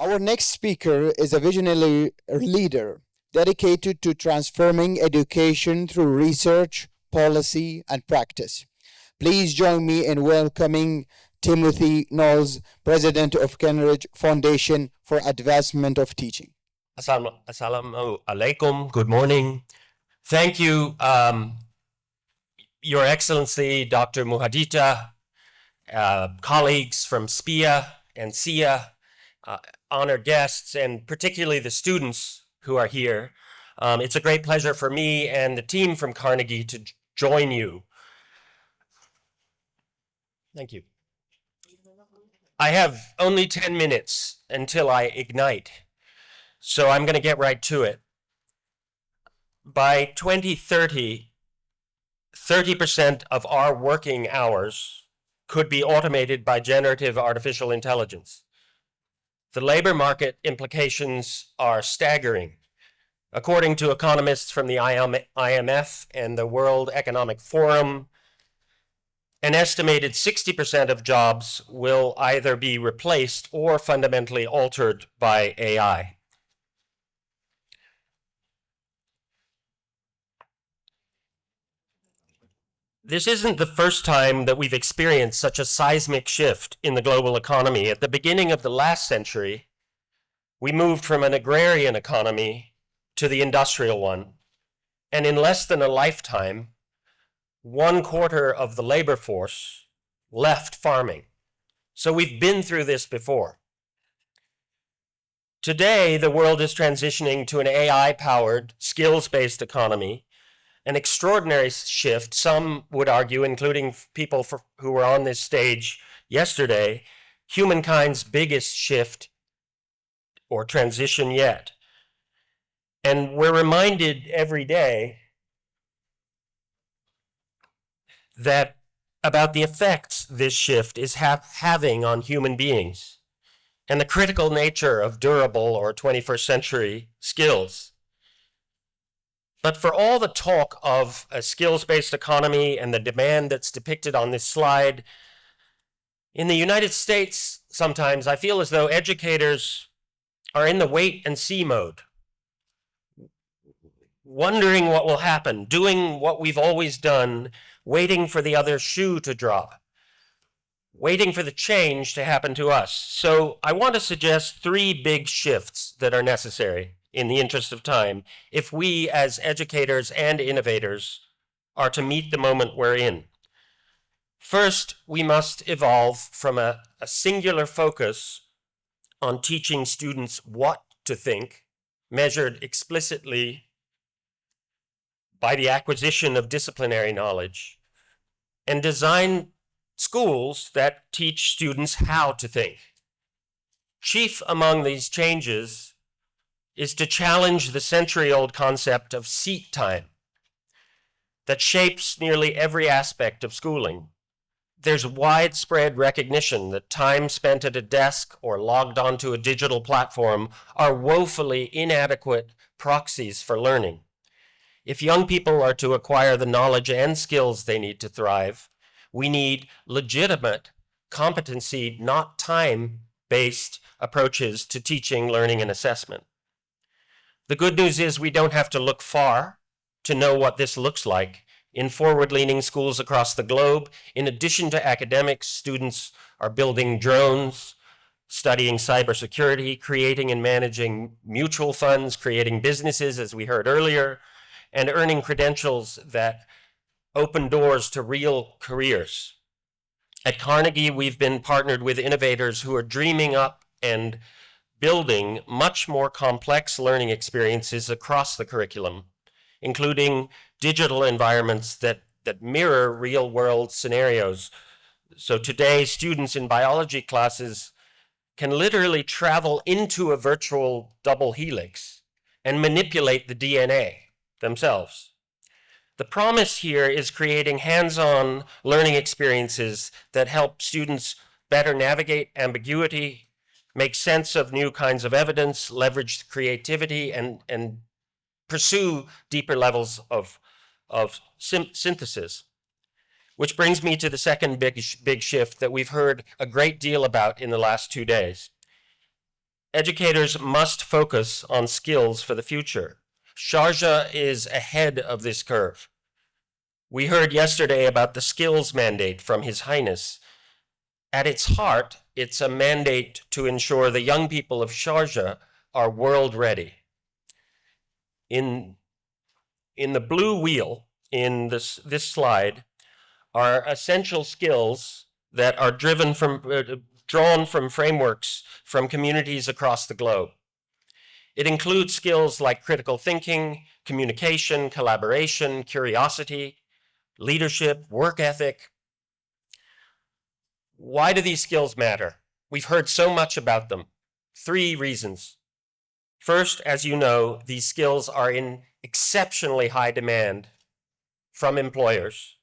Our next speaker is a visionary leader dedicated to transforming education through research, policy, and practice. Please join me in welcoming Timothy Knowles, President of Carnegie Foundation for Advancement of Teaching. Assalamu alaikum. Good morning. Thank you, Your Excellency, Dr. Muhadita, colleagues from SPIA and SIA, honored guests, and particularly the students who are here. It's a great pleasure for me and the team from Carnegie to join you. Thank you. I have only 10 minutes until I ignite, so I'm going to get right to it. By 2030, 30% of our working hours could be automated by generative artificial intelligence. The labor market implications are staggering. According to economists from the IMF and the World Economic Forum, an estimated 60% of jobs will either be replaced or fundamentally altered by AI. This isn't the first time that we've experienced such a seismic shift in the global economy. At the beginning of the last century, we moved from an agrarian economy to the industrial one. And in less than a lifetime, 1/4 of the labor force left farming. So we've been through this before. Today, the world is transitioning to an AI-powered, skills-based economy, an extraordinary shift, some would argue, including people who were on this stage yesterday, humankind's biggest shift or transition yet. And we're reminded every day that about the effects this shift is having on human beings and the critical nature of durable or 21st century skills. But for all the talk of a skills-based economy and the demand that's depicted on this slide, in the United States, sometimes I feel as though educators are in the wait-and-see mode, wondering what will happen, doing what we've always done, waiting for the other shoe to drop, waiting for the change to happen to us. So I want to suggest 3 big shifts that are necessary in the interest of time if we as educators and innovators are to meet the moment we're in. First, we must evolve from a singular focus on teaching students what to think, measured explicitly by the acquisition of disciplinary knowledge, and design schools that teach students how to think. Chief among these changes is to challenge the century-old concept of seat time that shapes nearly every aspect of schooling. There's widespread recognition that time spent at a desk or logged onto a digital platform are woefully inadequate proxies for learning. If young people are to acquire the knowledge and skills they need to thrive, we need legitimate competency, not time-based approaches to teaching, learning, and assessment. The good news is we don't have to look far to know what this looks like. In forward-leaning schools across the globe, in addition to academics, students are building drones, studying cybersecurity, creating and managing mutual funds, creating businesses, as we heard earlier, and earning credentials that open doors to real careers. At Carnegie, we've been partnered with innovators who are dreaming up and building much more complex learning experiences across the curriculum, including digital environments that mirror real-world scenarios. So today, students in biology classes can literally travel into a virtual double helix and manipulate the DNA themselves. The promise here is creating hands-on learning experiences that help students better navigate ambiguity, make sense of new kinds of evidence, leverage creativity, and pursue deeper levels of synthesis. Which brings me to the second big shift that we've heard a great deal about in the last 2 days. Educators must focus on skills for the future. Sharjah is ahead of this curve. We heard yesterday about the skills mandate from His Highness. At its heart, it's a mandate to ensure the young people of Sharjah are world ready. In the blue wheel in this slide are essential skills that are drawn from frameworks from communities across the globe. It includes skills like critical thinking, communication, collaboration, curiosity, leadership, work ethic. Why do these skills matter? We've heard so much about them. 3 reasons. First, as you know, these skills are in exceptionally high demand from employers.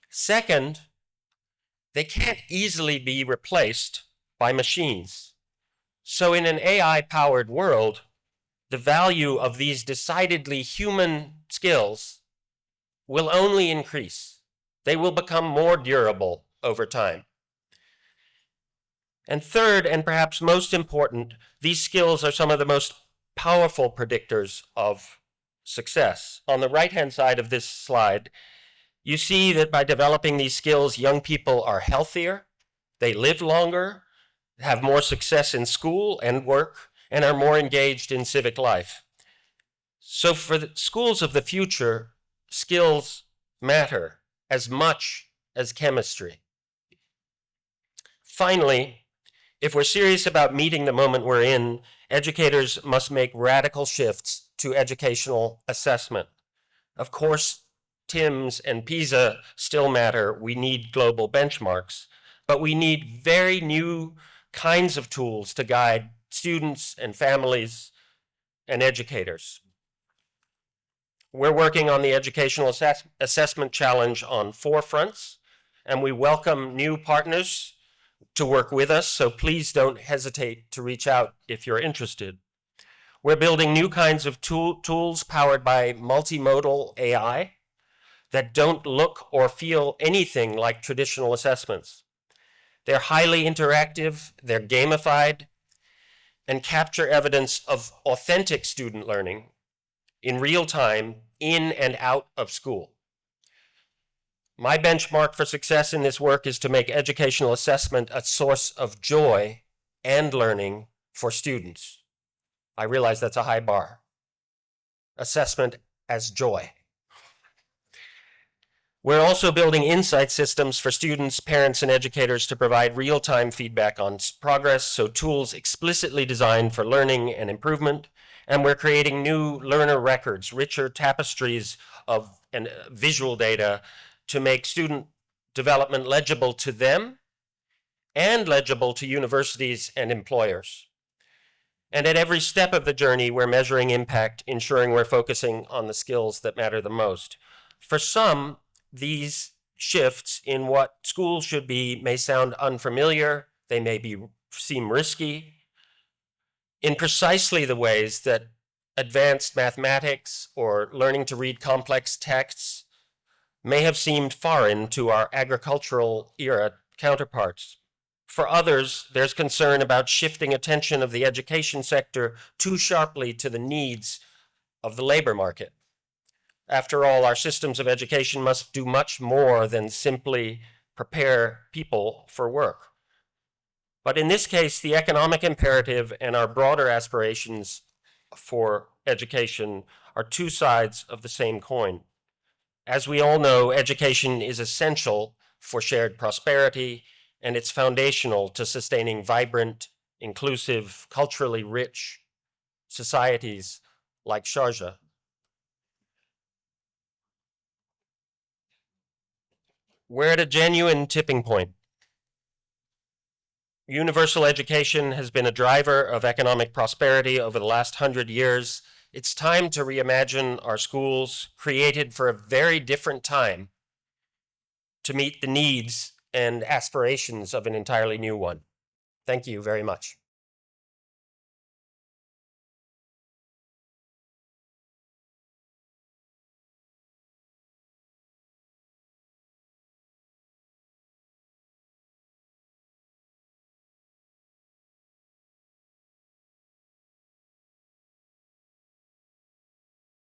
Second, they can't easily be replaced by machines. So in an AI-powered world, the value of these decidedly human skills will only increase. They will become more durable over time. And third, and perhaps most important, these skills are some of the most powerful predictors of success. On the right-hand side of this slide, you see that by developing these skills, young people are healthier, they live longer, have more success in school and work, and are more engaged in civic life. So for the schools of the future, skills matter as much as chemistry. Finally, if we're serious about meeting the moment we're in, educators must make radical shifts to educational assessment. Of course, TIMSS and PISA still matter. We need global benchmarks, but we need very new kinds of tools to guide students and families and educators. We're working on the Educational Assessment Challenge on 4 fronts, and we welcome new partners to work with us, so please don't hesitate to reach out if you're interested. We're building new kinds of tools powered by multimodal AI that don't look or feel anything like traditional assessments. They're highly interactive, they're gamified, and capture evidence of authentic student learning in real time, in and out of school. My benchmark for success in this work is to make educational assessment a source of joy and learning for students. I realize that's a high bar. Assessment as joy. We're also building insight systems for students, parents, and educators to provide real-time feedback on progress, so tools explicitly designed for learning and improvement. And we're creating new learner records, richer tapestries of visual data to make student development legible to them and legible to universities and employers. And at every step of the journey, we're measuring impact, ensuring we're focusing on the skills that matter the most. For some, these shifts in what schools should be may sound unfamiliar, they may seem risky, in precisely the ways that advanced mathematics or learning to read complex texts may have seemed foreign to our agricultural era counterparts. For others, there's concern about shifting attention of the education sector too sharply to the needs of the labor market. After all, our systems of education must do much more than simply prepare people for work. But in this case, the economic imperative and our broader aspirations for education are 2 sides of the same coin. As we all know, education is essential for shared prosperity, and it's foundational to sustaining vibrant, inclusive, culturally rich societies like Sharjah. We're at a genuine tipping point. Universal education has been a driver of economic prosperity over the last 100 years. It's time to reimagine our schools, created for a very different time, to meet the needs and aspirations of an entirely new one. Thank you very much.